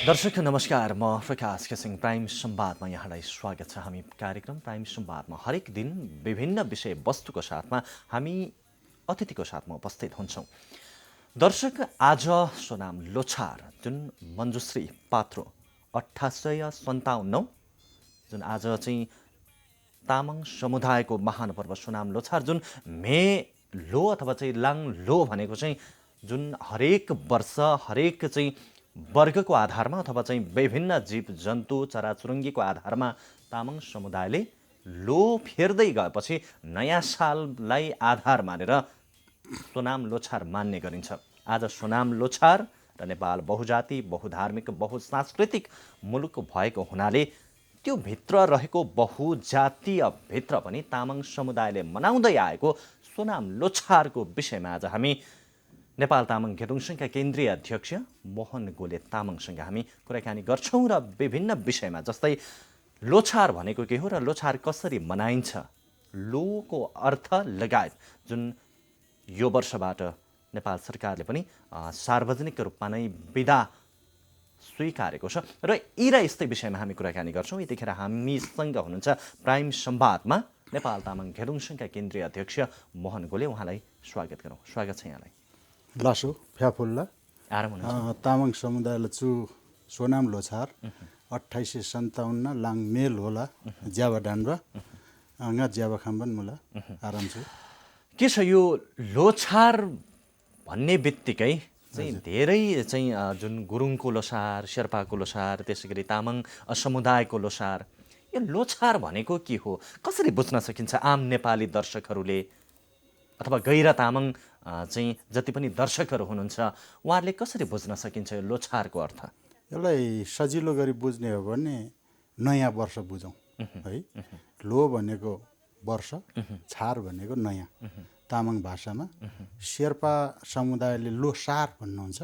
दर्शक नमस्कार, म प्रकाश केसिङ प्राइम संवादमा यहाँलाई स्वागत छ। हामी कार्यक्रम प्राइम संवादमा हरेक दिन विभिन्न विषयवस्तुको साथमा हामी अतिथिको साथमा उपस्थित हुन्छौँ। दर्शक, आज सोनाम लोछार जुन मञ्जुश्री पात्रो 1857 जुन आज चाहिँ तामाङ समुदायको महान पर्व सोनाम लोछार जुन मे लो अथवा चाहिँ लाङ लो भनेको चाहिँ जुन हरेक वर्ष हरेक चाहिँ वर्गको आधारमा अथवा चाहिँ विभिन्न जीव जन्तु चराचुरुङ्गीको आधारमा तामाङ समुदायले लो फेर्दै गएपछि नयाँ साललाई आधार मानेर सोनाम लोछार मान्ने गरिन्छ। आज सोनाम लोछार र नेपाल बहुजाति बहुधार्मिक बहुसांस्कृतिक मुलुक भएको हुनाले त्यो भित्र रहेको बहुजातीय भित्र पनि तामाङ समुदायले मनाउँदै आएको सोनाम लोछारको विषयमा आज हामी नेपाल तामाङ गेदुङ सङ्घका केन्द्रीय अध्यक्ष मोहन गोले तामाङसँग हामी कुराकानी गर्छौँ र विभिन्न विषयमा, जस्तै लोछार भनेको के हो र लोछार कसरी मनाइन्छ, लोको अर्थ लगायत जुन यो वर्षबाट नेपाल सरकारले पनि सार्वजनिक रूपमा नै बिदा स्वीकारेको छ र यी र यस्तै विषयमा हामी कुराकानी गर्छौँ। यतिखेर हामीसँग हुनुहुन्छ प्राइम संवादमा नेपाल तामाङ गेदुङ सङ्घका केन्द्रीय अध्यक्ष मोहन गोले। उहाँलाई स्वागत गरौँ। स्वागत छ यहाँलाई। लासो फ्याफुल्ला आराम हुनुहुन्छ? तामाङ समुदायलाई सोनाम लोछार 1857 लाङ मेल होला ज्यावा डान्डा गा ज्यावा खाम्बन मुला आराम छु। के छ यो लोछार भन्ने बित्तिकै चाहिँ धेरै चाहिँ जुन गुरुङको लोसार, शेर्पाको लोसार, त्यसै गरी तामाङ समुदायको लोसार, यो लोछार भनेको के हो, कसरी बुझ्न सकिन्छ आम नेपाली दर्शकहरूले अथवा गैर तामाङ चाहिँ जति पनि दर्शकहरू हुनुहुन्छ उहाँहरूले कसरी बुझ्न सकिन्छ यो लोछारको अर्थ? यसलाई सजिलो गरी बुझ्ने हो भने नयाँ वर्ष बुझौँ है। लो भनेको वर्ष, छार भनेको नयाँ तामाङ भाषामा। शेर्पा समुदायले लोसार भन्नुहुन्छ,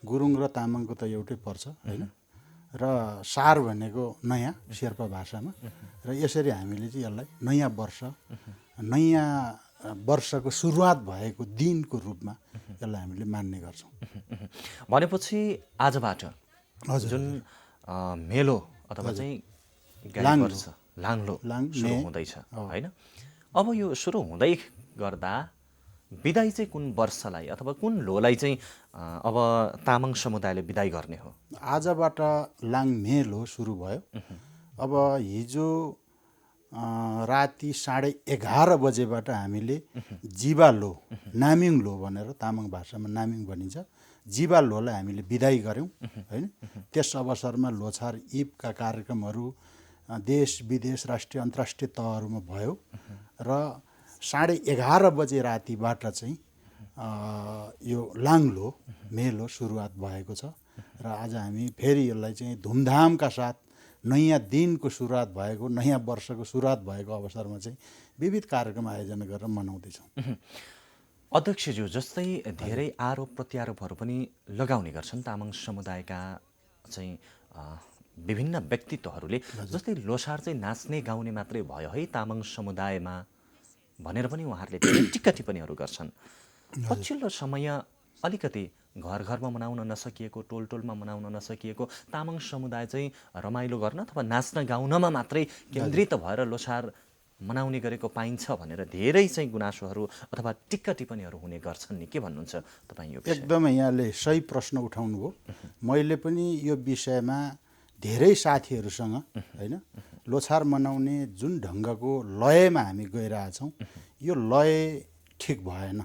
गुरुङ र तामाङको त एउटै पर्छ होइन। र सार भनेको नयाँ शेर्पा भाषामा। र यसरी हामीले चाहिँ यसलाई नयाँ वर्ष, नयाँ वर्षको सुरुवात भएको दिनको रूपमा यसलाई हामीले मान्ने गर्छौँ। भनेपछि आजबाट जुन मेलो अथवा चाहिँ लाङ्लो सुरु हुँदैछ होइन? अब यो सुरु हुँदै गर्दा बिदाई चाहिँ कुन वर्षलाई अथवा कुन लोलाई चाहिँ अब तामाङ समुदायले बिदाई गर्ने हो? आजबाट लाङ मेलो सुरु भयो। अब हिजो राति 11:30 बजेबाट हामीले जिबा लो, नामिङ लो भनेर तामाङ भाषामा नामिङ भनिन्छ, जिबा लोलाई हामीले बिदाई गऱ्यौँ होइन। त्यस अवसरमा लोछार इबका कार्यक्रमहरू देश विदेश राष्ट्रिय अन्तर्राष्ट्रिय तहहरूमा भयो र 11:30 बजे रातिबाट चाहिँ यो लाङ्लो मेलो सुरुवात भएको छ। र आज हामी फेरि यसलाई चाहिँ धुमधामका साथ नयाँ दिनको सुरुवात भएको, नयाँ वर्षको सुरुवात भएको अवसरमा चाहिँ विविध कार्यक्रम आयोजना गरेर मनाउँदैछौँ। अध्यक्षज्यू, जस्तै धेरै आरोप प्रत्यारोपहरू पनि लगाउने गर्छन् तामाङ समुदायका चाहिँ विभिन्न व्यक्तित्वहरूले, जस्तै लोसार चाहिँ नाच्ने गाउने मात्रै भयो है तामाङ समुदायमा भनेर पनि उहाँहरूले टिक्का टिप्पणीहरू गर्छन्। पछिल्लो समय अलिकति घर घरमा मनाउन नसकिएको, टोल टोलमा मनाउन नसकिएको तामाङ समुदाय चाहिँ रमाइलो गर्न अथवा नाच्न गाउनमा मात्रै केन्द्रित भएर लोसार मनाउने गरेको पाइन्छ भनेर धेरै चाहिँ गुनासोहरू अथवा टिक्का टिप्पणीहरू हुने गर्छन् नि। के भन्नुहुन्छ तपाईँ यो? एकदमै यहाँले सही प्रश्न उठाउनु हो। मैले पनि यो विषयमा धेरै साथीहरूसँग होइन, लोछार मनाउने जुन ढङ्गको लयमा हामी गइरहेछौँ यो लय ठिक भएन।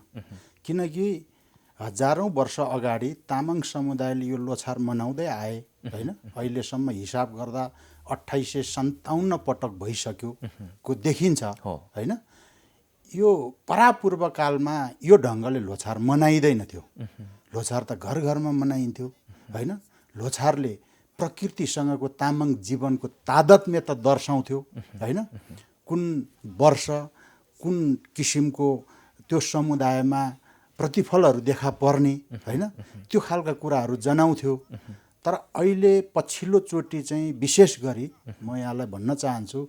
किनकि हजारौँ वर्ष अगाडि तामाङ समुदायले यो लोछार मनाउँदै आए होइन। अहिलेसम्म हिसाब गर्दा 2857 पटक भइसक्यो को देखिन्छ होइन। यो परापूर्व कालमा यो ढङ्गले लोछार मनाइँदैन थियो। लोछार त घर घरमा मनाइन्थ्यो होइन। लोछारले प्रकृतिसँगको तामाङ जीवनको तादात्म्यता दर्शाउँथ्यो होइन। कुन वर्ष कुन किसिमको त्यो समुदायमा प्रतिफलहरू देखा पर्ने होइन, त्यो खालका कुराहरू जनाउँथ्यो। तर अहिले पछिल्लो चोटि चाहिँ विशेष गरी म यहाँलाई भन्न चाहन्छु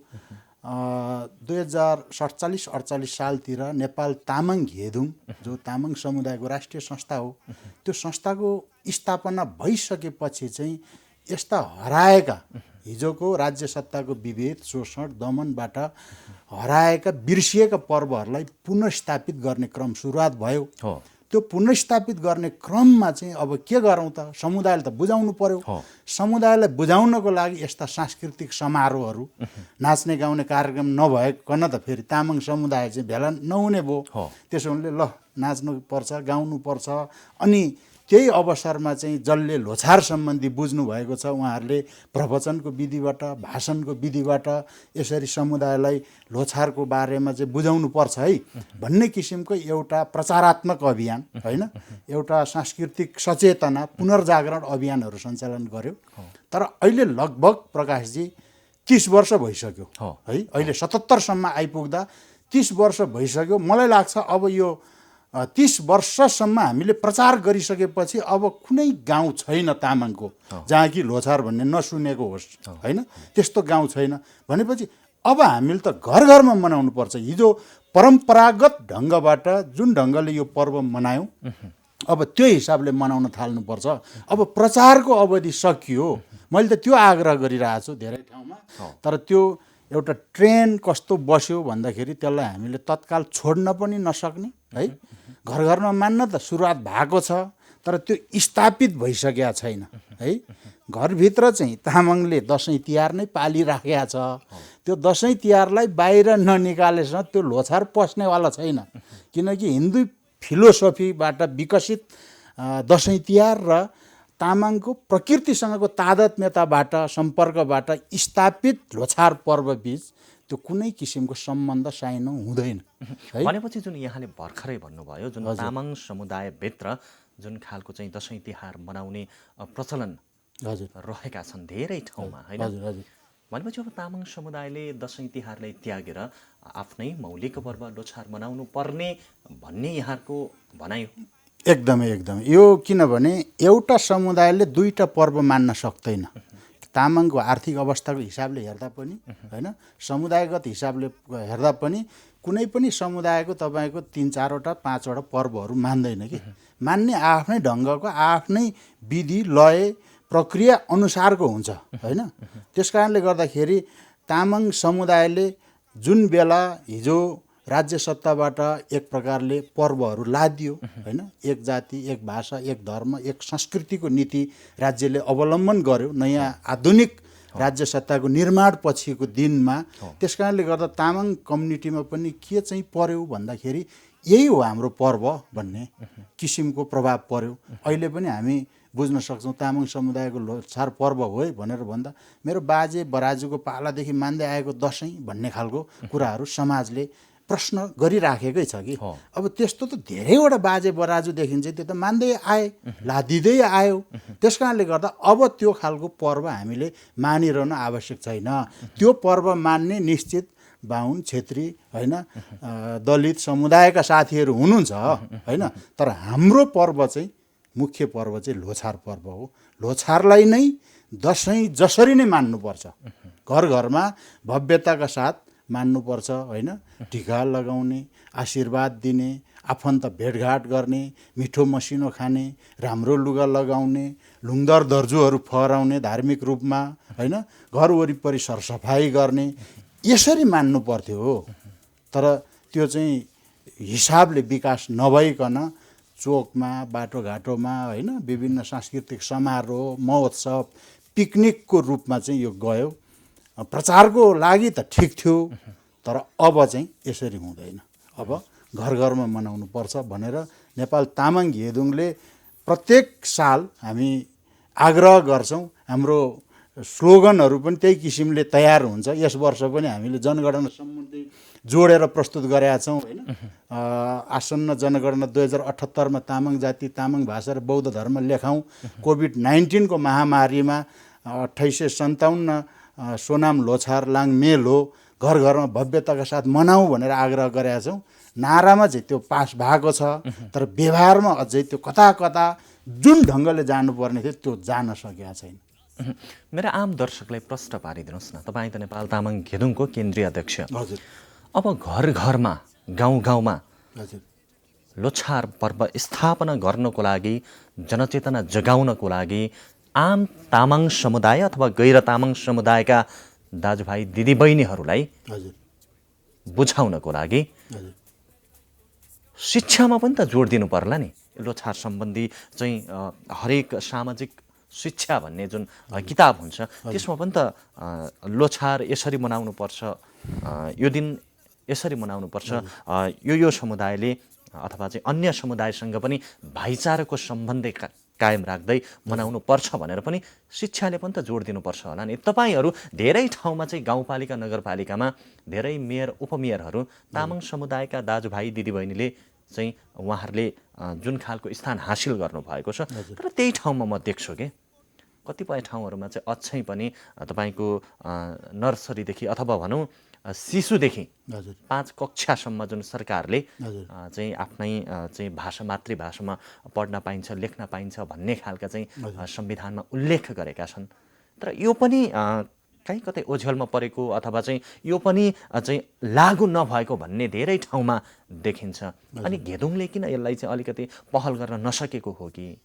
2047-48 सालतिर नेपाल तामाङ गेदुङ जो तामाङ समुदायको राष्ट्रिय संस्था हो, त्यो संस्थाको स्थापना भइसकेपछि चाहिँ यस्ता हराएका हिजोको राज्य सत्ताको विभेद शोषण दमनबाट हराएका बिर्सिएका पर्वहरूलाई पुनर्स्थापित गर्ने क्रम सुरुवात भयो। हो त्यो पुनर्स्थापित गर्ने क्रममा चाहिँ अब के गरौँ त, समुदायले त बुझाउनु पर्यो। समुदायलाई बुझाउनको लागि यस्ता सांस्कृतिक समारोहहरू नाच्ने गाउने कार्यक्रम नभएकन त फेरि तामाङ समुदाय चाहिँ भेला नहुने भयो। त्यसो हुनाले ल नाच्नुपर्छ गाउनुपर्छ। अनि त्यही अवसरमा चाहिँ जसले लोछार सम्बन्धी बुझ्नु भएको छ उहाँहरूले प्रवचनको विधिबाट भाषणको विधिबाट यसरी समुदायलाई लोछारको बारेमा चाहिँ बुझाउनु पर्छ है भन्ने किसिमको एउटा प्रचारात्मक अभियान होइन, एउटा सांस्कृतिक सचेतना पुनर्जागरण अभियानहरू सञ्चालन गर्यो। तर अहिले लगभग प्रकाशजी 30 वर्ष भइसक्यो है, अहिले 77 सम्म आइपुग्दा 30 वर्ष भइसक्यो। मलाई लाग्छ अब यो 30 वर्षसम्म हामीले प्रचार गरिसकेपछि अब कुनै गाउँ छैन तामाङको जहाँ कि लोछार भन्ने नसुनेको होस् होइन, त्यस्तो गाउँ छैन भनेपछि अब हामीले त घर घरमा मनाउनु पर्छ। हिजो परम्परागत ढङ्गबाट जुन ढङ्गले यो पर्व मनायौँ अब त्यो हिसाबले मनाउन थाल्नुपर्छ। अब प्रचारको अवधि सकियो, मैले त त्यो आग्रह गरिरहेको छु धेरै ठाउँमा। तर त्यो एउटा ट्रेन कस्तो बस्यो भन्दाखेरि त्यसलाई हामीले तत्काल छोड्न पनि नसक्ने है। घर घरमा मान्न त सुरुवात भएको छ तर त्यो स्थापित भइसकेका छैन है। घरभित्र चाहिँ तामाङले दसैँ तिहार नै पालिराखेका छ। त्यो दसैँ तिहारलाई बाहिर ननिकालेसम्म त्यो लोछार पस्नेवाला छैन, किनकि हिन्दू फिलोसफीबाट विकसित दसैँ तिहार र तामाङको प्रकृतिसँगको तादात्म्यताबाट सम्पर्कबाट स्थापित लोछार पर्वबीच त्यो कुनै किसिमको सम्बन्ध साइनो हुँदैन है। भनेपछि जुन यहाँले भर्खरै भन्नुभयो जुन तामाङ समुदायभित्र जुन खालको चाहिँ दसैँ तिहार मनाउने प्रचलन रहेका छन् धेरै ठाउँमा होइन, भनेपछि अब तामाङ समुदायले दसैँ तिहारलाई त्यागेर आफ्नै मौलिक पर्व लोछार मनाउनु पर्ने भन्ने यहाँको भनाइ हो। एकदमै एकदमै यो किनभने एउटा समुदायले दुईटा पर्व मान्न सक्दैन। तामाङको आर्थिक अवस्थाको हिसाबले हेर्दा पनि होइन, समुदायगत हिसाबले हेर्दा पनि कुनै पनि समुदायको तपाईँको 3-4 वटा 5 वटा पर्वहरू मान्दैन कि। मान्ने आफ्नै ढङ्गको आफ्नै विधि लय प्रक्रिया अनुसारको हुन्छ होइन। त्यस कारणले गर्दाखेरि तामाङ समुदायले जुन बेला हिजो राज्य सत्ताबाट एक प्रकारले पर्वहरू लादियो होइन, एक जाति एक भाषा एक धर्म एक संस्कृतिको नीति राज्यले अवलम्बन गर्यो नयाँ आधुनिक राज्य सत्ताको निर्माण पछिको दिनमा। त्यस कारणले गर्दा तामाङ कम्युनिटीमा पनि के चाहिँ पर्यो भन्दाखेरि यही हो हाम्रो पर्व भन्ने किसिमको प्रभाव पर्यो। अहिले पनि हामी बुझ्न सक्छौँ तामाङ समुदायको लोछार पर्व हो है भनेर भन्दा मेरो बाजे बराजुको पालादेखि मान्दै आएको दसैँ भन्ने खालको कुराहरू समाजले प्रश्न गरिराखेकै छ कि। अब त्यस्तो त धेरैवटा बाजे बराजुदेखि चाहिँ त्यो त मान्दै आए लादिँदै आयो। त्यस कारणले गर्दा अब त्यो खालको पर्व हामीले मानिरहनु आवश्यक छैन। त्यो पर्व मान्ने निश्चित बाहुन छेत्री होइन दलित समुदायका साथीहरू हुनुहुन्छ होइन, तर हाम्रो पर्व चाहिँ मुख्य पर्व चाहिँ लोछार पर्व हो। लोछारलाई नै दसैँ जसरी नै मान्नुपर्छ, घर घरमा भव्यताका साथ मान्नुपर्छ होइन। टिका लगाउने, आशीर्वाद दिने, आफन्त भेटघाट गर्ने, मिठो मसिनो खाने, राम्रो लुगा लगाउने, लुङदर दर्जुहरू फहराउने धार्मिक रूपमा होइन, घर वरिपरि सरसफाइ गर्ने, यसरी मान्नु पर्थ्यो। तर त्यो चाहिँ हिसाबले विकास नभइकन चोकमा बाटोघाटोमा होइन विभिन्न सांस्कृतिक समारोह महोत्सव पिकनिकको रूपमा चाहिँ यो गयो। प्रचारको लागि त ठिक थियो तर अब चाहिँ यसरी हुँदैन। अब घर घरमा मनाउनु पर्छ भनेर नेपाल तामाङ घेदुङले प्रत्येक साल हामी आग्रह गर्छौँ। हाम्रो स्लोगनहरू पनि त्यही किसिमले तयार हुन्छ। यस वर्ष पनि हामीले जनगणना सम्बन्धी जोडेर प्रस्तुत गरेका छौँ होइन। आसन्न जनगणना 2078 मा तामाङ जाति तामाङ भाषा र बौद्ध धर्म लेखाउँ, कोभिड-19 को महामारीमा 2857 सोनाम लोछार लाङ मेलो घर घरमा भव्यताका साथ मनाऊ भनेर आग्रह गरेका छौँ। नारामा चाहिँ त्यो पास भएको छ तर व्यवहारमा अझै त्यो कता कता जुन ढङ्गले जानुपर्ने थियो त्यो जान सकेका छैन। मेरा आम दर्शकलाई प्रश्न पारिदिनुहोस् न, तपाईँ त नेपाल तामाङ घेदुङको केन्द्रीय अध्यक्ष। हजुर, अब घर घरमा गाउँ गाउँमा हजुर लोछार पर्व स्थापना गर्नको लागि जनचेतना जगाउनको लागि आम तामाङ समुदाय अथवा गैर तामाङ समुदायका दाजुभाइ दिदीबहिनीहरूलाई हजुर बुझाउनको लागि हजुर शिक्षामा पनि त जोड दिनु पर्ला नि। लोछार सम्बन्धी चाहिँ हरेक सामाजिक शिक्षा भन्ने जुन किताब हुन्छ त्यसमा पनि त लोछार यसरी मनाउनुपर्छ, यो दिन यसरी मनाउनुपर्छ, यो समुदायले अथवा चाहिँ अन्य समुदायसँग पनि भाइचाराको सम्बन्ध कायम राख्दै मनाउनु पर्छ भनेर पनि शिक्षाले पनि त जोड दिनुपर्छ होला नि। तपाईँहरू धेरै ठाउँमा चाहिँ गाउँपालिका नगरपालिकामा धेरै मेयर उपमेयरहरू तामाङ समुदायका दाजुभाइ दिदीबहिनीले चाहिँ उहाँहरूले जुन खालको स्थान हासिल गर्नुभएको छ, तर त्यही ठाउँमा म देख्छु कि कतिपय ठाउँहरूमा चाहिँ अझै पनि तपाईँको नर्सरीदेखि अथवा भनौँ शिशुदेखि 5 कक्षासम्म जुन सरकारले चाहिँ आफ्नै चाहिँ भाषा मातृभाषामा पढ्न पाइन्छ, लेख्न पाइन्छ भन्ने खालका चाहिँ संविधानमा उल्लेख गरेका छन्। तर यो पनि कहीँ कतै ओझेलमा परेको अथवा चाहिँ यो पनि चाहिँ लागू नभएको भन्ने धेरै ठाउँमा देखिन्छ। अनि घेदुङले किन यसलाई चाहिँ अलिकति पहल गर्न नसकेको हो कि?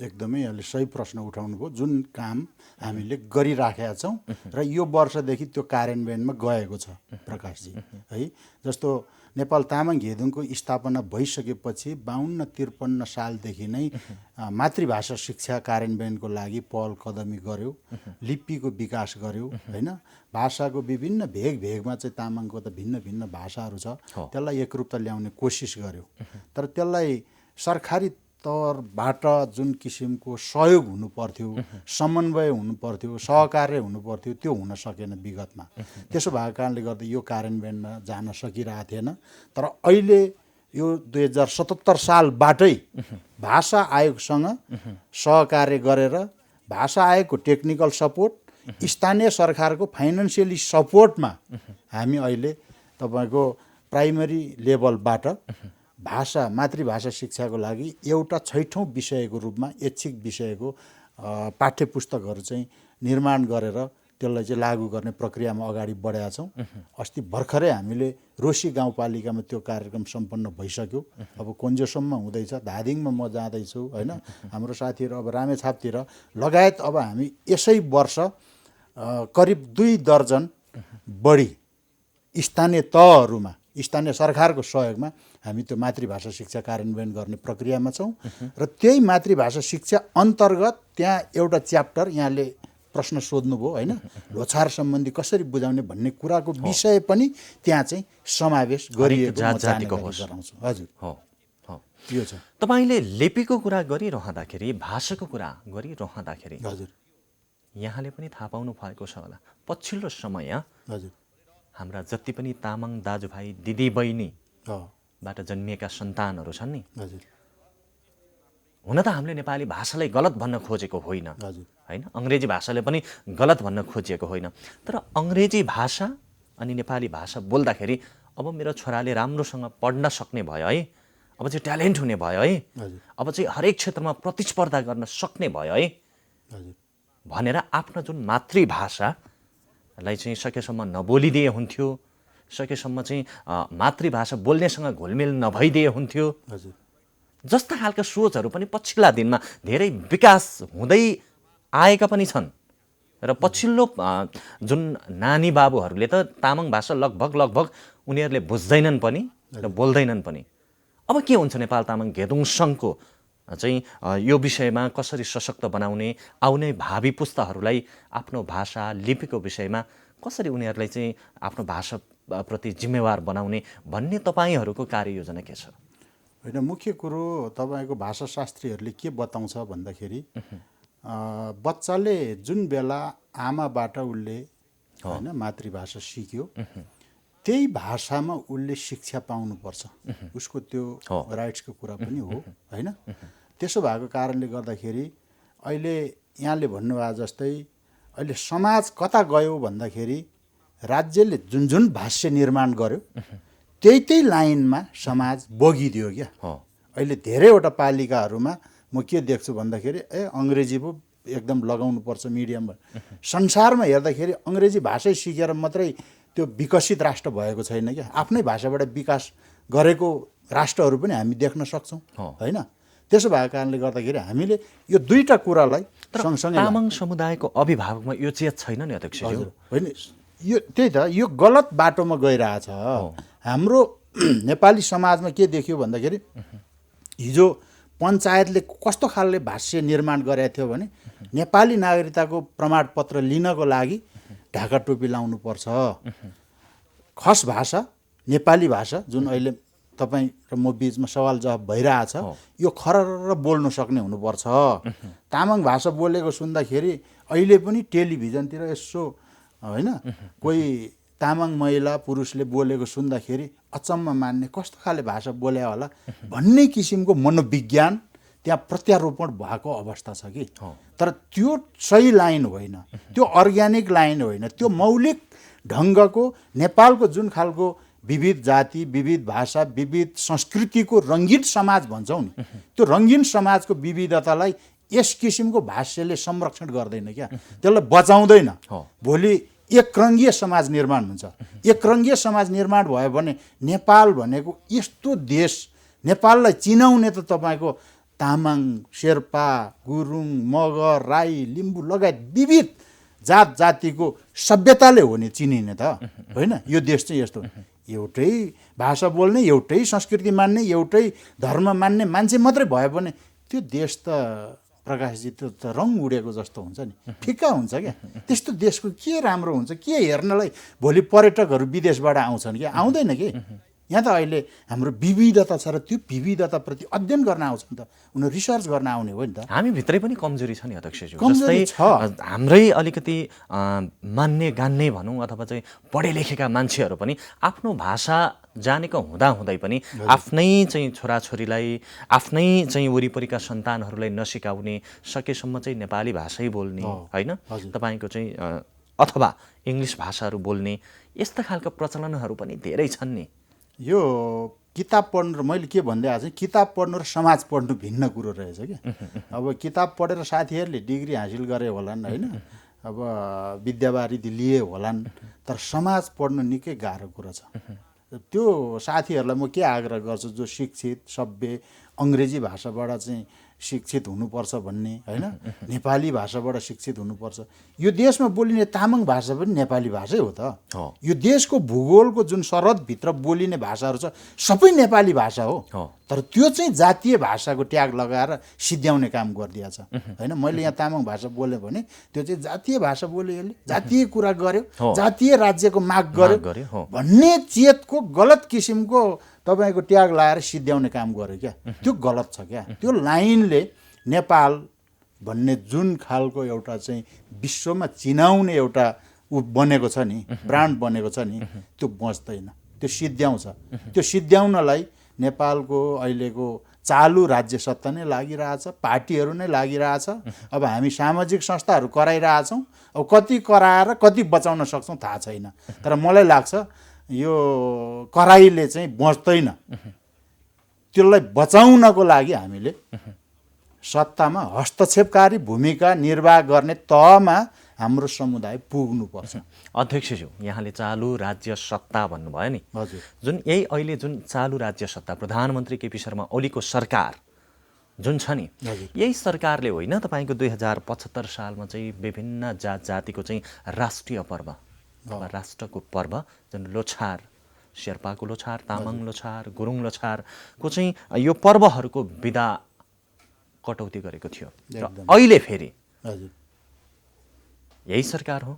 एकदमै यहाँले सही प्रश्न उठाउनु भयो। जुन काम हामीले गरिराखेका छौँ र यो वर्षदेखि त्यो कार्यान्वयनमा गएको छ प्रकाशजी, है। जस्तो नेपाल तामाङ घेदुङको स्थापना भइसकेपछि 52-53 सालदेखि नै मातृभाषा शिक्षा कार्यान्वयनको लागि पहल कदमी गर्यो, लिपिको विकास गर्यो, होइन। भाषाको विभिन्न भेगमा चाहिँ तामाङको त भिन्न भिन्न भाषाहरू छ, त्यसलाई एकरूपता ल्याउने कोसिस गर्यो। तर त्यसलाई सरकारी तौरबाट जुन किसिमको सहयोग हुनु पर्थ्यो, समन्वय हुनु पर्थ्यो, सहकार्य हुनु पर्थ्यो, त्यो हुन सकेन विगतमा। त्यसो भएको कारणले गर्दा यो कार्यान्वयनमा जान सकिरहेको थिएन। तर अहिले यो 2077 सालबाटै भाषा आयोगसँग सहकार्य गरेर भाषा आयोगको टेक्निकल सपोर्ट, स्थानीय सरकारको फाइनेन्सियली सपोर्टमा हामी अहिले तपाईँको प्राइमरी लेभलबाट भाषा मातृभाषा शिक्षाको लागि एउटा 6औं विषयको रूपमा ऐच्छिक विषयको पाठ्य पुस्तकहरू चाहिँ निर्माण गरेर त्यसलाई चाहिँ लागू गर्ने प्रक्रियामा अगाडि बढेका छौँ। अस्ति भर्खरै हामीले रोसी गाउँपालिकामा त्यो कार्यक्रम सम्पन्न भइसक्यो। अब कोन्जोसम्म हुँदैछ, धादिङमा म जाँदैछु, होइन। हाम्रो साथीहरू अब रामेछापतिर लगायत अब हामी यसै वर्ष करिब 2 दर्जन बढी स्थानीय तहहरूमा स्थानीय सरकारको सहयोगमा हामी त्यो मातृभाषा शिक्षा कार्यान्वयन गर्ने प्रक्रियामा छौँ। र त्यही मातृभाषा शिक्षा अन्तर्गत त्यहाँ एउटा च्याप्टर यहाँले प्रश्न सोध्नुभयो, होइन, लोछार सम्बन्धी कसरी बुझाउने भन्ने कुराको विषय पनि त्यहाँ चाहिँ समावेश गरिएको गराउँछु। हजुर, यो छ। तपाईँले लिपिको कुरा गरिरहँदाखेरि, भाषाको कुरा गरिरहँदाखेरि हजुर यहाँले पनि थाहा पाउनु भएको छ होला, पछिल्लो समय हजुर हाम्रा जति पनि तामाङ दाजुभाइ दिदीबहिनीबाट जन्मिएका सन्तानहरू छन् नि, हुन त हामीले नेपाली भाषालाई गलत भन्न खोजेको होइन, होइन, अङ्ग्रेजी भाषाले पनि गलत भन्न खोजिएको होइन। तर अङ्ग्रेजी भाषा अनि नेपाली भाषा बोल्दाखेरि अब मेरो छोराले राम्रोसँग पढ्न सक्ने भयो है, अब चाहिँ ट्यालेन्ट हुने भयो है, अब चाहिँ हरेक क्षेत्रमा प्रतिस्पर्धा गर्न सक्ने भयो है भनेर आफ्नो जुन मातृभाषालाई चाहिँ सकेसम्म नबोलिदिए हुन्थ्यो, सकेसम्म चाहिँ मातृभाषा बोल्नेसँग घुलमेल नभइदिए हुन्थ्यो जस्ता खालका सोचहरू पनि पछिल्ला दिनमा धेरै विकास हुँदै आएका पनि छन्। र पछिल्लो जुन नानी बाबुहरूले त तामाङ भाषा लगभग उनीहरूले बुझ्दैनन् पनि र बोल्दैनन् पनि। अब के हुन्छ नेपाल तामाङ घेदुङ सङ्घको चाहिँ यो विषयमा कसरी सशक्त बनाउने, आउने भावी पुस्ताहरूलाई आफ्नो भाषा लिपिको विषयमा कसरी उनीहरूलाई चाहिँ आफ्नो भाषाप्रति जिम्मेवार बनाउने भन्ने तपाईँहरूको कार्ययोजना के छ? होइन, मुख्य कुरो तपाईँको भाषाशास्त्रीहरूले के बताउँछ भन्दाखेरि बच्चाले जुन बेला आमाबाट उसले होइन मातृभाषा सिक्यो त्यही भाषामा उसले शिक्षा पाउनुपर्छ, उसको त्यो राइट्सको कुरा पनि हो, होइन। त्यसो भएको कारणले गर्दाखेरि अहिले यहाँले भन्नुभएको जस्तै अहिले समाज कता गयो भन्दाखेरि राज्यले जुन जुन भाष्य निर्माण गर्यो त्यही लाइनमा समाज बगिदियो क्या। अहिले धेरैवटा पालिकाहरूमा म के देख्छु भन्दाखेरि अङ्ग्रेजी पो एकदम लगाउनुपर्छ मिडियममा। संसारमा हेर्दाखेरि अङ्ग्रेजी भाषै सिकेर मात्रै त्यो विकसित राष्ट्र भएको छैन क्या। आफ्नै भाषाबाट विकास गरेको राष्ट्रहरू पनि हामी देख्न सक्छौँ, होइन। त्यसो भएको कारणले गर्दाखेरि हामीले यो दुईटा कुरालाई सँगसँगै तामाङ समुदायको अभिभावकमा यो चेत छैन नि अध्यक्षज्यू। हजुर होइन, यो त्यही त यो गलत बाटोमा गइरहेछ। हाम्रो नेपाली समाजमा के देखियो भन्दाखेरि हिजो पञ्चायतले कस्तो खालले भाष्य निर्माण गरेको थियो भने नेपाली नागरिकताको प्रमाणपत्र लिनको लागि ढाका टोपी लाउनुपर्छ, खस भाषा नेपाली भाषा जुन अहिले तपाईँ र म बिचमा सवाल जवाब भइरहेछ, यो खरर बोल्नु सक्ने हुनुपर्छ। तामाङ भाषा बोलेको सुन्दाखेरि अहिले पनि टेलिभिजनतिर यसो होइन कोही तामाङ महिला पुरुषले बोलेको सुन्दाखेरि अचम्म मान्ने कस्तो खाले भाषा बोले होला भन्ने किसिमको मनोविज्ञान त्यहाँ प्रत्यारोपण भएको अवस्था छ कि। तर त्यो सही लाइन होइन, त्यो अर्ग्यानिक लाइन होइन, त्यो मौलिक ढङ्गको नेपालको जुन खालको विविध जाति, विविध भाषा, विविध संस्कृतिको रङ्गीन समाज भन्छौँ नि, त्यो रङ्गीन समाजको विविधतालाई यस किसिमको भाष्यले संरक्षण गर्दैन क्या, त्यसलाई बचाउँदैन। भोलि एकरङ्गीय समाज निर्माण हुन्छ। एकरङ्गीय समाज निर्माण भयो भने नेपाल भनेको यस्तो देश, नेपाललाई चिनाउने त तपाईँको तामाङ, शेर्पा, गुरुङ, मगर, राई, लिम्बू लगायत विविध जात जातिको सभ्यताले हो नि चिनिने त होइन। यो देश चाहिँ यस्तो एउटै भाषा बोल्ने, एउटै संस्कृति मान्ने, एउटै धर्म मान्ने मान्छे मात्रै भयो भने त्यो देश त प्रकाशजी त्यो त रङ उडेको जस्तो हुन्छ नि, फिक्का हुन्छ क्या। त्यस्तो देशको के राम्रो हुन्छ, के हेर्नलाई भोलि पर्यटकहरू विदेशबाट आउँछन् कि आउँदैन कि। यहाँ त अहिले हाम्रो विविधता छ र त्यो विविधताप्रति अध्ययन गर्न आउँछ नि त, उनीहरू रिसर्च गर्न आउने हो नि त। हामी भित्रै पनि कमजोरी छ नि अध्यक्षज्यू। कमजोरी जस्तै छ। हाम्रै अलिकति मान्ने गान्ने भनौँ अथवा चाहिँ पढे लेखेका मान्छेहरू पनि आफ्नो भाषा जानेको हुँदाहुँदै पनि आफ्नै चाहिँ छोराछोरीलाई, आफ्नै चाहिँ वरिपरिका सन्तानहरूलाई नसिकाउने, सकेसम्म चाहिँ नेपाली भाषै बोल्ने होइन, तपाईँको चाहिँ अथवा इङ्ग्लिस भाषाहरू बोल्ने यस्ता खालका प्रचलनहरू पनि धेरै छन् नि। यो किताब पढ्नु र मैले के भन्दै आएको छु, किताब पढ्नु र समाज पढ्नु भिन्न कुरो रहेछ क्या। अब किताब पढेर साथीहरूले डिग्री हासिल गरे होलान् होइन, अब विद्यावारिधि लिए होलान्, तर समाज पढ्नु निकै गाह्रो कुरो छ। त्यो साथीहरूलाई म के आग्रह गर्छु जो शिक्षित, सभ्य, अङ्ग्रेजी भाषाबाट चाहिँ शिक्षित हुनुपर्छ भन्ने होइन, नेपाली भाषाबाट शिक्षित हुनुपर्छ। यो देशमा बोलिने तामाङ भाषा पनि नेपाली भाषै हो त। यो देशको भूगोलको जुन सरहदभित्र बोलिने भाषाहरू छ सबै नेपाली भाषा हो, तर त्यो चाहिँ जातीय भाषाको ट्याग लगाएर सिद्ध्याउने काम गरिदिएछ होइन। मैले यहाँ तामाङ भाषा बोलेँ भने त्यो चाहिँ जातीय भाषा बोल्यो, यसले जातीय कुरा गर्यो, जातीय राज्यको माग गर्यो भन्ने चेतको गलत किसिमको तपाईँको ट्याग लाएर सिद्ध्याउने काम गर्यो क्या। त्यो गलत छ क्या। त्यो लाइनले नेपाल भन्ने जुन खालको एउटा चाहिँ विश्वमा चिनाउने एउटा बनेको छ नि, ब्रान्ड बनेको छ नि, त्यो बच्दैन, त्यो सिद्ध्याउँछ। त्यो सिद्ध्याउनलाई नेपालको अहिलेको चालु राज्य सत्ता नै लागिरहेछ, पार्टीहरू नै लागिरहेछ। अब हामी सामाजिक संस्थाहरू कराइरहेछौँ, अब कति कराएर कति बचाउन सक्छौँ थाहा छैन, तर मलाई लाग्छ यो कराइले चाहिँ बच्दैन। त्यसलाई बचाउनको लागि हामीले सत्तामा हस्तक्षेपकारी भूमिका निर्वाह गर्ने तहमा हाम्रो समुदाय पुग्नुपर्छ। अध्यक्षज्यू, यहाँले चालु राज्य सत्ता भन्नुभयो नि, हजुर, जुन यही अहिले जुन चालु राज्य सत्ता प्रधानमन्त्री केपी शर्मा ओलीको सरकार जुन छ नि, यही सरकारले होइन तपाईँको 2075 सालमा चाहिँ विभिन्न जात जातिको चाहिँ राष्ट्रिय पर्व अथवा राष्ट्रको पर्व जुन लोछार, शेर्पाको लोछार, तामाङ लोछार, गुरुङ लोछारको चाहिँ यो पर्वहरूको बिदा कटौती गरेको थियो। र अहिले फेरि यही सरकार हो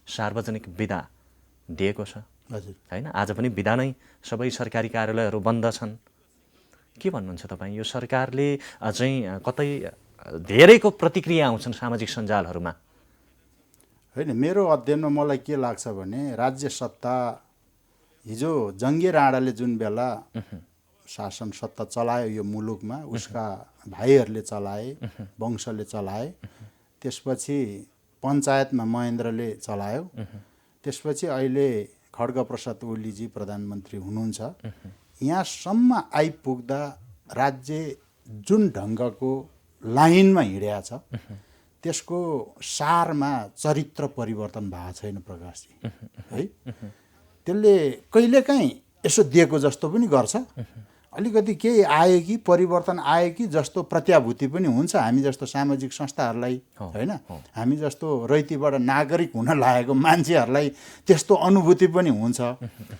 सार्वजनिक बिदा दिएको छ होइन। आज पनि बिदा नै सबै सरकारी कार्यालयहरू बन्द छन्। के भन्नुहुन्छ तपाईँ? यो सरकारले चाहिँ कतै धेरैको प्रतिक्रिया आउँछन् सामाजिक सञ्जालहरूमा होइन। मेरो अध्ययनमा मलाई के लाग्छ भने राज्य सत्ता हिजो जङ्गे राणाले जुन बेला शासन सत्ता चलायो यो मुलुकमा, उसका भाइहरूले चलाए, वंशले चलाए, त्यसपछि पञ्चायतमा महेन्द्रले चलायो, त्यसपछि अहिले खड्गप्रसाद ओलीजी प्रधानमन्त्री हुनुहुन्छ। यहाँसम्म आइपुग्दा राज्य जुन ढङ्गको लाइनमा हिँडेको छ त्यसको सारमा चरित्र परिवर्तन भएको छैन प्रकाशजी है। त्यसले कहिलेकाहीँ यसो दिएको जस्तो पनि गर्छ, अलिकति केही आयो कि परिवर्तन आयो कि जस्तो प्रत्याभूति पनि हुन्छ हामी जस्तो सामाजिक संस्थाहरूलाई, होइन, हामी जस्तो रैतीबाट नागरिक हुन लागेको मान्छेहरूलाई त्यस्तो अनुभूति पनि हुन्छ।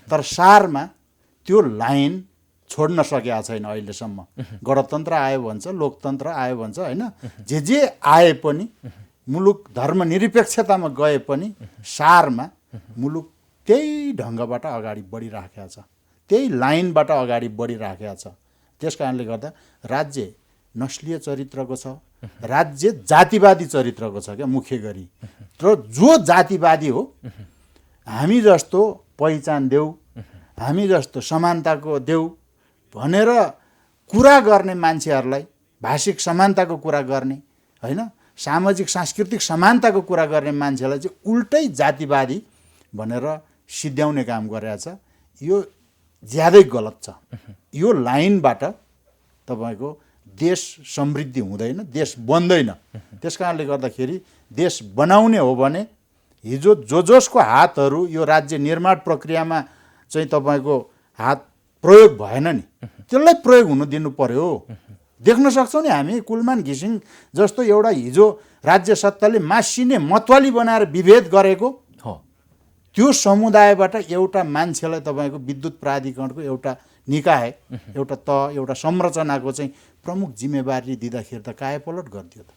तर सारमा त्यो लाइन छोड्न सकेका छैन अहिलेसम्म। गणतन्त्र आयो भन्छ, लोकतन्त्र आयो भन्छ, होइन, जे आए पनि मुलुक धर्मनिरपेक्षतामा गए पनि सारमा मुलुक त्यही ढङ्गबाट अगाडि बढिराखेको छ, त्यही लाइनबाट अगाडि बढिराखेको छ। त्यस कारणले गर्दा राज्य नस्लीय चरित्रको छ, राज्य जातिवादी चरित्रको छ क्या मुख्य गरी। र जो जातिवादी हो, हामी जस्तो पहिचान देऊ, हामी जस्तो समानताको देऊ भनेर कुरा गर्ने मान्छेहरूलाई, भाषिक समानताको कुरा गर्ने, होइन, सामाजिक सांस्कृतिक समानताको कुरा गर्ने मान्छेलाई चाहिँ उल्टै जातिवादी भनेर सिद्ध्याउने काम गरेको छ। यो ज्यादै गलत छ। यो लाइनबाट तपाईँको देश समृद्धि हुँदैन, देश बन्दैन। त्यस कारणले गर्दाखेरि देश बनाउने हो भने हिजो जसको हातहरू यो राज्य निर्माण प्रक्रियामा चाहिँ तपाईँको हात प्रयोग भएन नि, त्यसलाई प्रयोग हुन दिनु पर्यो। देख्न सक्छौँ नि हामी कुलमान घिसिङ जस्तो एउटा हिजो राज्य सत्ताले मासिने मतवाली बनाएर विभेद गरेको, त्यो समुदायबाट एउटा मान्छेलाई तपाईँको विद्युत प्राधिकरणको एउटा निकाय, एउटा एउटा संरचनाको चाहिँ प्रमुख जिम्मेवारी दिँदाखेरि त कायापलट गरिदियो त।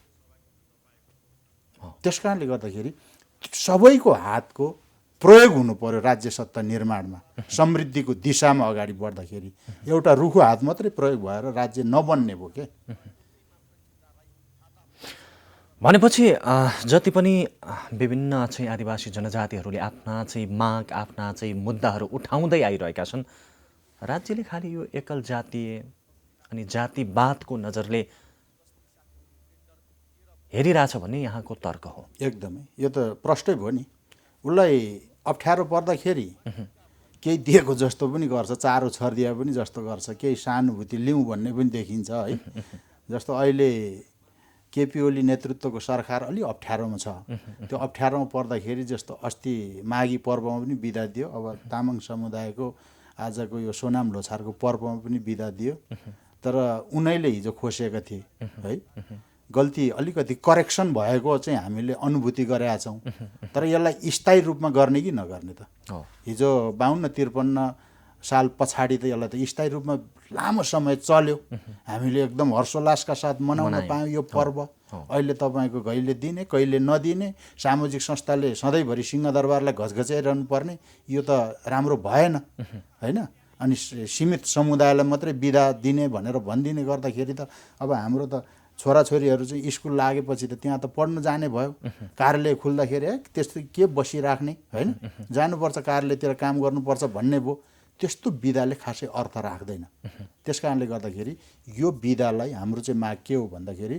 त्यस कारणले गर्दाखेरि सबैको हातको प्रयोग हुनु पर्यो राज्य सत्ता निर्माणमा, समृद्धिको दिशामा अगाडि बढ्दाखेरि। एउटा रुखो हात मात्रै प्रयोग भएर राज्य नबन्ने भयो के। भनेपछि जति पनि विभिन्न चाहिँ आदिवासी जनजातिहरूले आफ्ना चाहिँ माग, आफ्ना चाहिँ मुद्दाहरू उठाउँदै आइरहेका छन्, राज्यले खालि यो एकल जातीय अनि जातिवादको नजरले हेरिरहेछ भन्ने यहाँको तर्क हो। एकदमै यो त प्रष्टै भयो नि। उसलाई अप्ठ्यारो पर्दाखेरि केही दिएको जस्तो पनि गर्छ, चारो छरिदिए पनि जस्तो गर्छ, केही सहानुभूति लिउँ भन्ने पनि देखिन्छ है। जस्तो अहिले केपी ओली नेतृत्वको सरकार अलि अप्ठ्यारोमा छ। त्यो अप्ठ्यारोमा पर्दाखेरि जस्तो अस्ति माघी पर्वमा पनि बिदा दियो, अब तामाङ समुदायको आजको यो सोनाम लोछारको पर्वमा पनि बिदा दियो। तर उनैले हिजो खोसेका थिए है, गल्ती अलिकति करेक्सन भएको चाहिँ हामीले अनुभूति गरेका छौँ। तर यसलाई स्थायी रूपमा गर्ने कि नगर्ने त। हिजो 52-53 साल पछाडि त यसलाई त स्थायी रूपमा लामो समय चल्यो, हामीले एकदम हर्षोल्लासका साथ मनाउन पायौँ यो पर्व। अहिले तपाईँको कहिले दिने कहिले नदिने, सामाजिक संस्थाले सधैँभरि सिंहदरबारलाई घचघचाइरहनु पर्ने, यो त राम्रो भएन, होइन। अनि सीमित समुदायलाई मात्रै बिदा दिने भनेर भनिदिने गर्दाखेरि त अब हाम्रो त छोराछोरीहरू चाहिँ स्कुल लागेपछि त त्यहाँ त पढ्न जाने भयो। कार्यालय खुल्दाखेरि त्यस्तो के बसिराख्ने, होइन, जानुपर्छ कार्यालयतिर काम गर्नुपर्छ भन्ने भयो। त्यस्तो बिदाले खासै अर्थ राख्दैन। त्यस कारणले गर्दाखेरि यो बिदालाई हाम्रो चाहिँ माग के हो भन्दाखेरि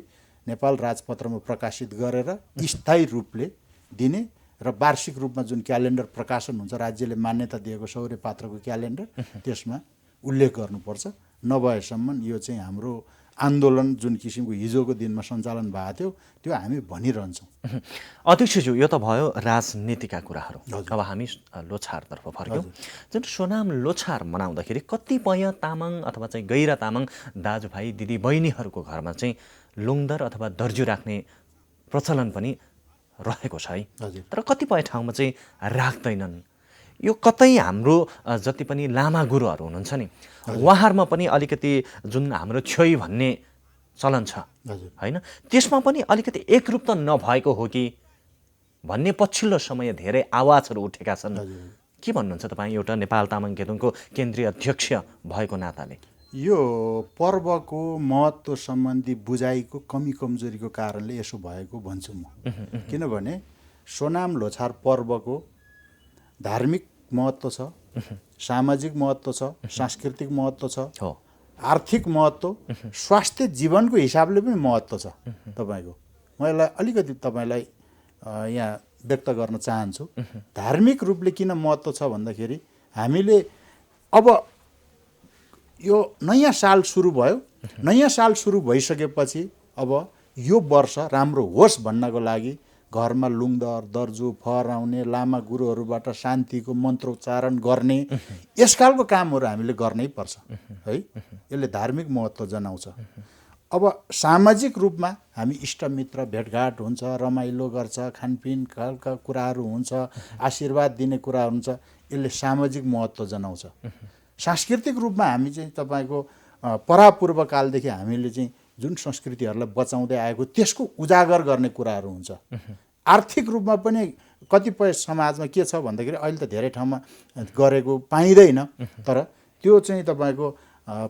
नेपाल राजपत्रमा प्रकाशित गरेर स्थायी रूपले दिने र वार्षिक रूपमा जुन क्यालेन्डर प्रकाशन हुन्छ, राज्यले मान्यता दिएको सौर्य पात्रको क्यालेन्डर, त्यसमा उल्लेख गर्नुपर्छ। नभएसम्म यो चाहिँ हाम्रो आन्दोलन जुन किसिमको हिजोको दिनमा सञ्चालन भएको थियो त्यो हामी भनिरहन्छौँ। अध्यक्षज्यू, यो त भयो राजनीतिका कुराहरू। अब हामी लोछारतर्फ फर्क्यौँ। जुन सोनाम लोछार मनाउँदाखेरि कतिपय तामाङ अथवा चाहिँ गैर तामाङ दाजुभाइ दिदी बहिनीहरूको घरमा चाहिँ लुङदर अथवा दर्जु राख्ने प्रचलन पनि रहेको छ है, तर कतिपय ठाउँमा चाहिँ राख्दैनन्। यो कतै हाम्रो जति पनि लामा गुरुहरू हुनुहुन्छ नि, उहाँहरूमा पनि अलिकति जुन हाम्रो छोइ भन्ने चलन छ, होइन, त्यसमा पनि अलिकति एकरूप त नभएको हो कि भन्ने पछिल्लो समय धेरै आवाजहरू उठेका छन्। के भन्नुहुन्छ तपाईँ एउटा नेपाल तामाङ गेलुङको केन्द्रीय अध्यक्ष भएको नाताले? यो पर्वको महत्त्व सम्बन्धी बुझाइको कमी कमजोरीको कारणले यसो भएको भन्छु म। किनभने सोनाम लोछार पर्वको धार्मिक महत्त्व छ, सामाजिक महत्त्व छ, सांस्कृतिक महत्त्व छ, आर्थिक महत्त्व, स्वास्थ्य जीवनको हिसाबले पनि महत्त्व छ तपाईँको। म यसलाई अलिकति तपाईँलाई यहाँ व्यक्त गर्न चाहन्छु। धार्मिक रूपले किन महत्त्व छ भन्दाखेरि हामीले अब यो नयाँ साल सुरु भयो, नयाँ साल सुरु भइसकेपछि अब यो वर्ष राम्रो होस् भन्नको लागि घरमा लुङदर दर्जो फहराउने लामा गुरुहरूबाट शान्तिको मन्त्रोच्चारण गर्ने यस खालको कामहरू हामीले गर्नै पर्छ है। यसले धार्मिक महत्त्व जनाउँछ। अब सामाजिक रूपमा हामी इष्टमित्र भेटघाट हुन्छ, रमाइलो गर्छ, खानपिन खालका कुराहरू हुन्छ, आशीर्वाद दिने कुराहरू हुन्छ, यसले सामाजिक महत्त्व जनाउँछ। सांस्कृतिक रूपमा हामी चाहिँ तपाईँको परापूर्वकालदेखि हामीले चाहिँ जुन संस्कृतिहरूलाई बचाउँदै आएको त्यसको उजागर गर्ने कुराहरू हुन्छ। आर्थिक रूपमा पनि कतिपय समाजमा के छ भन्दाखेरि अहिले त धेरै ठाउँमा गरेको पाइँदैन, तर त्यो चाहिँ तपाईँको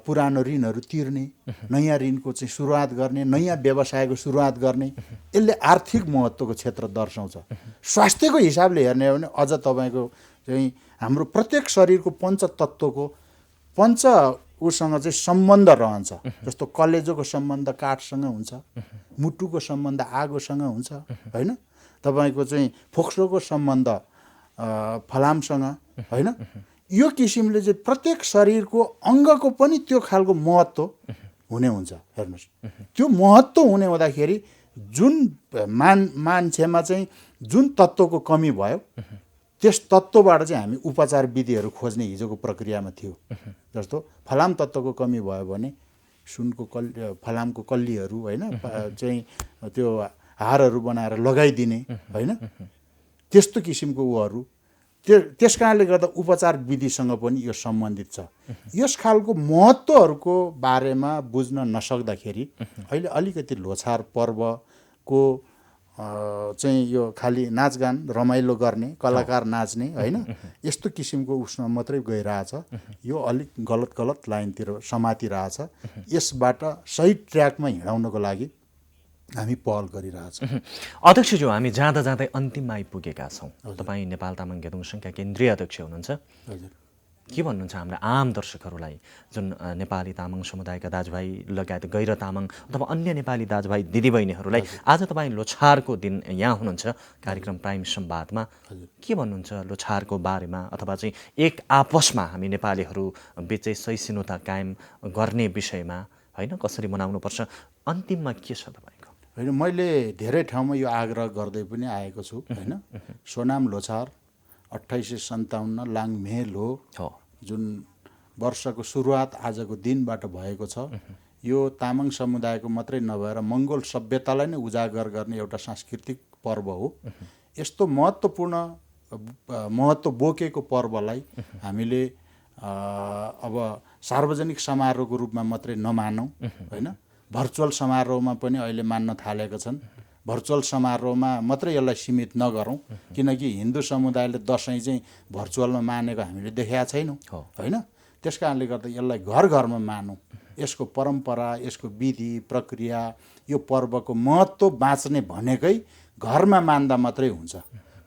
पुरानो ऋणहरू तिर्ने, नयाँ ऋणको चाहिँ सुरुवात गर्ने, नयाँ व्यवसायको सुरुवात गर्ने, यसले आर्थिक महत्त्वको क्षेत्र दर्शाउँछ। स्वास्थ्यको हिसाबले हेर्ने हो भने अझ तपाईँको चाहिँ हाम्रो प्रत्येक शरीरको पञ्चतत्त्वको उसँग चाहिँ सम्बन्ध रहन्छ। जस्तो कलेजोको सम्बन्ध काठसँग हुन्छ, मुटुको सम्बन्ध आगोसँग हुन्छ होइन, तपाईँको चाहिँ फोक्सोको सम्बन्ध फलामसँग होइन। यो किसिमले चाहिँ प्रत्येक शरीरको अङ्गको पनि त्यो खालको महत्त्व हुने हुन्छ। हेर्नुहोस्, त्यो महत्त्व हुने हुँदाखेरि जुन मान्छेमा चाहिँ जुन तत्त्वको कमी भयो त्यस तत्त्वबाट चाहिँ हामी उपचार विधिहरू खोज्ने हिजोको प्रक्रियामा थियो। जस्तो फलाम तत्त्वको कमी भयो भने सुनको फलामको कल्लीहरू होइन चाहिँ त्यो हारहरू बनाएर लगाइदिने होइन, त्यस्तो किसिमको उहरू त्यस कारणले गर्दा उपचार विधिसँग पनि यो सम्बन्धित छ। यस खालको महत्त्वहरूको बारेमा बुझ्न नसक्दाखेरि अहिले अलिकति लोछार पर्वको चाहिँ यो खालि नाचगान रमाइलो गर्ने, कलाकार नाच्ने होइन, यस्तो किसिमको उसमा मात्रै गइरहेछ। यो अलिक गलत लाइनतिर समातिरहेछ। यसबाट सही ट्र्याकमा हिँडाउनको लागि हामी पहल गरिरहेछौँ। अध्यक्षज्यू, हामी जाँदा जाँदै अन्तिममा आइपुगेका छौँ। तपाईँ नेपाल तामाङ घेदुङ सङ्घका केन्द्रीय अध्यक्ष हुनुहुन्छ। हजुर, के भन्नुहुन्छ हाम्रा आम दर्शकहरूलाई, जुन नेपाली तामाङ समुदायका दाजुभाइ लगायत गैर तामाङ अथवा अन्य नेपाली दाजुभाइ दिदीबहिनीहरूलाई आज तपाईँ लोछारको दिन यहाँ हुनुहुन्छ कार्यक्रम प्राइम संवादमा, के भन्नुहुन्छ लोछारको बारेमा अथवा चाहिँ एक आपसमा हामी नेपालीहरू बिच सहिष्णुता कायम गर्ने विषयमा होइन, कसरी मनाउनुपर्छ, अन्तिममा के छ तपाईँको? होइन, मैले धेरै ठाउँमा यो आग्रह गर्दै पनि आएको छु होइन। सोनाम लोछार 2857 लाङमेल हो, जुन वर्षको सुरुवात आजको दिनबाट भएको छ। यो तामाङ समुदायको मात्रै नभएर मङ्गोल सभ्यतालाई नै उजागर गर्ने एउटा सांस्कृतिक पर्व हो। यस्तो महत्त्व बोकेको पर्वलाई हामीले अब सार्वजनिक समारोहको रूपमा मात्रै नमानौँ होइन। भर्चुअल समारोहमा पनि अहिले मान्न थालेका छन्। भर्चुअल समारोहमा मात्रै यसलाई सीमित नगरौँ, किनकि हिन्दू समुदायले दसैँ चाहिँ भर्चुअलमा मानेको हामीले देखेका छैनौँ होइन। त्यस कारणले गर्दा यसलाई घर घरमा मानौँ। यसको परम्परा, यसको विधि प्रक्रिया, यो पर्वको महत्त्व बाँच्ने भनेकै घरमा मान्दा मात्रै हुन्छ।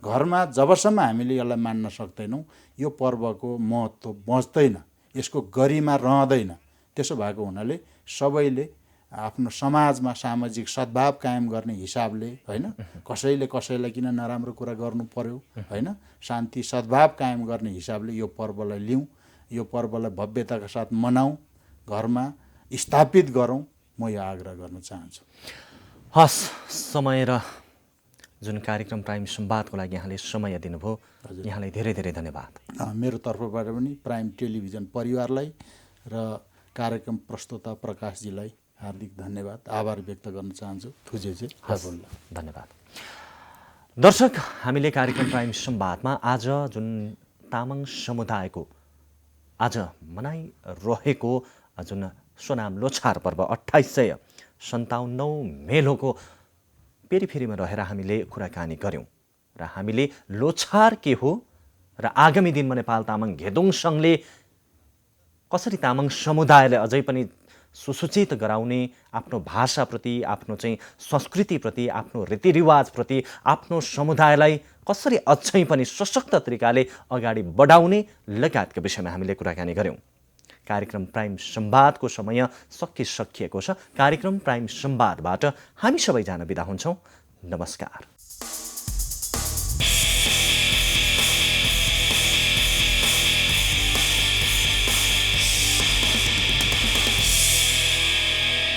घरमा जबसम्म हामीले यसलाई मान्न सक्दैनौँ यो पर्वको महत्त्व बच्दैन, यसको गरिमा रहँदैन। त्यसो भएको हुनाले सबैले आफ्नो समाजमा सामाजिक सद्भाव कायम गर्ने हिसाबले होइन, कसैले कसैलाई किन नराम्रो कुरा गर्नु पर्यो होइन, शान्ति सद्भाव कायम गर्ने हिसाबले यो पर्वलाई लिउँ, यो पर्वलाई भव्यताका साथ मनाउँ, घरमा स्थापित गरौँ, म यो आग्रह गर्न चाहन्छु। हस्, समय र जुन कार्यक्रम प्राइम संवादको लागि यहाँले समय दिनुभयो, यहाँलाई धेरै धेरै धन्यवाद। मेरो तर्फबाट पनि प्राइम टेलिभिजन परिवारलाई र कार्यक्रम प्रस्तोता प्रकाशजीलाई हार्दिक धन्यवाद, आभार व्यक्त गर्न चाहन्छु। धन्यवाद। दर्शक, हामीले कार्यक्रम प्राइम संवादमा आज जुन तामाङ समुदायको आज मनाइरहेको जुन सोनाम लोछार पर्व 2857 मेलोको पेरिफेरीमा रहेर हामीले कुराकानी गऱ्यौँ र हामीले लोछार के हो र आगामी दिनमा नेपाल तामाङ घेदुङ सङ्घले कसरी तामाङ समुदायलाई अझै पनि सुसूचित गराउने, आफ्नो भाषाप्रति, आफ्नो चाहिँ संस्कृतिप्रति, आफ्नो रीतिरिवाजप्रति, आफ्नो समुदायलाई कसरी अझै पनि सशक्त तरिकाले अगाडि बढाउने लगायतका विषयमा हामीले कुराकानी गऱ्यौँ। कार्यक्रम प्राइम संवादको समय सकिएको छ। कार्यक्रम प्राइम संवादबाट हामी सबैजना बिदा हुन्छौँ। नमस्कार।